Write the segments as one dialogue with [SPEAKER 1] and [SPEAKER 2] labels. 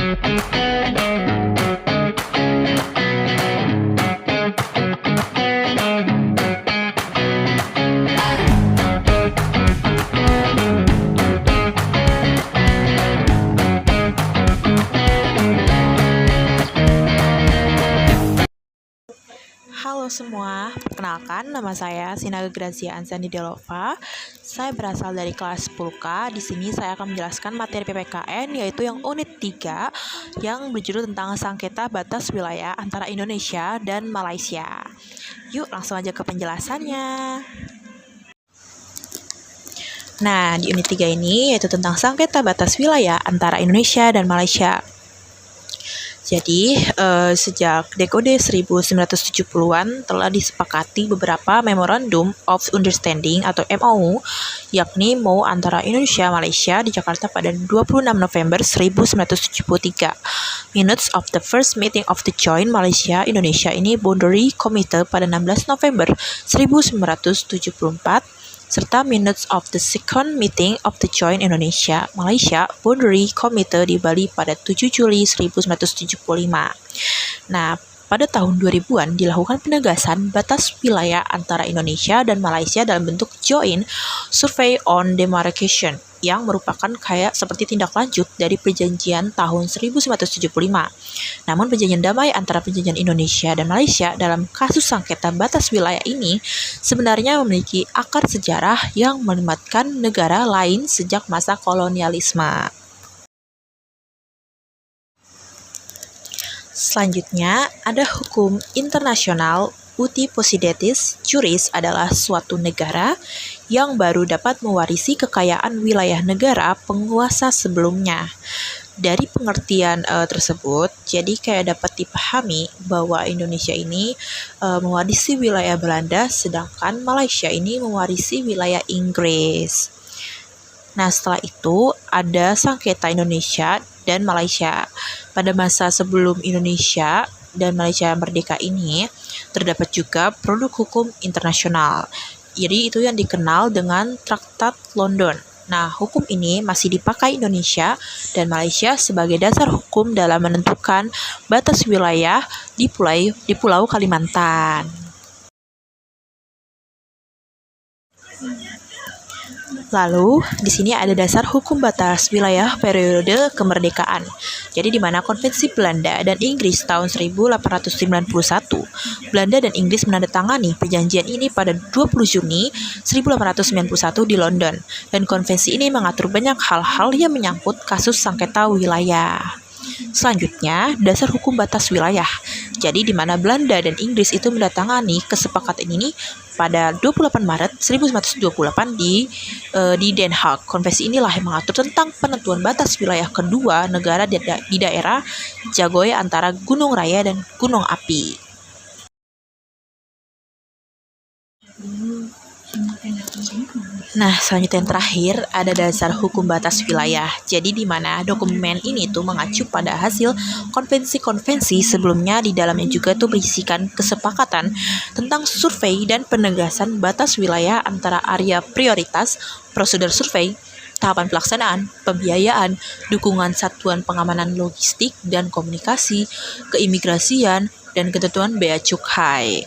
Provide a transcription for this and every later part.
[SPEAKER 1] Halo semua, perkenalkan nama saya Sinaga Grazia Anzani Delova. Saya berasal dari kelas 10K. Di sini saya akan menjelaskan materi PPKN yaitu yang unit 3 yang berjudul tentang sengketa batas wilayah antara Indonesia dan Malaysia. Yuk langsung aja ke penjelasannya. Nah, di unit 3 ini yaitu tentang sengketa batas wilayah antara Indonesia dan Malaysia. Jadi, sejak dekade 1970-an telah disepakati beberapa Memorandum of Understanding atau MOU, yakni MOU antara Indonesia Malaysia di Jakarta pada 26 November 1973. Minutes of the first meeting of the Joint Malaysia-Indonesia ini Boundary Committee pada 16 November 1974, serta minutes of the second meeting of the Joint Indonesia-Malaysia Boundary Committee di Bali pada 7 Juli 1975. Nah, pada tahun 2000-an dilakukan penegasan batas wilayah antara Indonesia dan Malaysia dalam bentuk Joint Survey on Demarcation yang merupakan kayak seperti tindak lanjut dari perjanjian tahun 1975. Namun perjanjian damai antara perjanjian Indonesia dan Malaysia dalam kasus sengketa batas wilayah ini sebenarnya memiliki akar sejarah yang melibatkan negara lain sejak masa kolonialisme. Selanjutnya, ada hukum internasional. Uti possidetis juris adalah suatu negara yang baru dapat mewarisi kekayaan wilayah negara penguasa sebelumnya. Dari pengertian tersebut, jadi kayak dapat dipahami bahwa Indonesia ini mewarisi wilayah Belanda, sedangkan Malaysia ini mewarisi wilayah Inggris. Nah, setelah itu ada sengketa Indonesia dan Malaysia. Pada masa sebelum Indonesia dan Malaysia merdeka ini, terdapat juga produk hukum internasional. Jadi itu yang dikenal dengan Traktat London. Nah, hukum ini masih dipakai Indonesia dan Malaysia sebagai dasar hukum dalam menentukan batas wilayah di Pulau Kalimantan. Lalu, di sini ada dasar hukum batas wilayah periode kemerdekaan. Jadi di mana Konvensi Belanda dan Inggris tahun 1891, Belanda dan Inggris menandatangani perjanjian ini pada 20 Juni 1891 di London. Dan konvensi ini mengatur banyak hal-hal yang menyangkut kasus sengketa wilayah. Selanjutnya, dasar hukum batas wilayah. Jadi di mana Belanda dan Inggris itu menandatangani kesepakatan ini pada 28 Maret 1928 di Den Haag. Konvensi inilah yang mengatur tentang penentuan batas wilayah kedua negara di daerah Jagoye antara Gunung Raya dan Gunung Api. Nah, selanjutnya yang terakhir ada dasar hukum batas wilayah. Jadi di mana dokumen ini tuh mengacu pada hasil konvensi-konvensi sebelumnya, di dalamnya juga tuh berisikan kesepakatan tentang survei dan penegasan batas wilayah antara area prioritas, prosedur survei, tahapan pelaksanaan, pembiayaan, dukungan satuan pengamanan logistik dan komunikasi, keimigrasian, dan ketentuan bea cukai.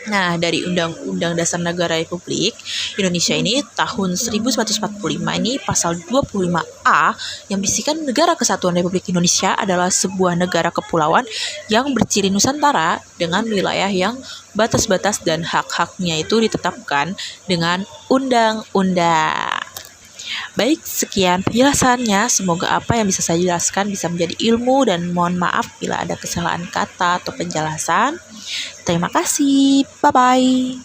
[SPEAKER 1] Nah, dari Undang-Undang Dasar Negara Republik Indonesia ini tahun 1945 ini pasal 25A yang berisikan Negara Kesatuan Republik Indonesia adalah sebuah negara kepulauan yang berciri Nusantara dengan wilayah yang batas-batas dan hak-haknya itu ditetapkan dengan undang-undang. Baik, sekian penjelasannya. Semoga apa yang bisa saya jelaskan bisa menjadi ilmu, dan mohon maaf bila ada kesalahan kata atau penjelasan. Terima kasih. Bye-bye.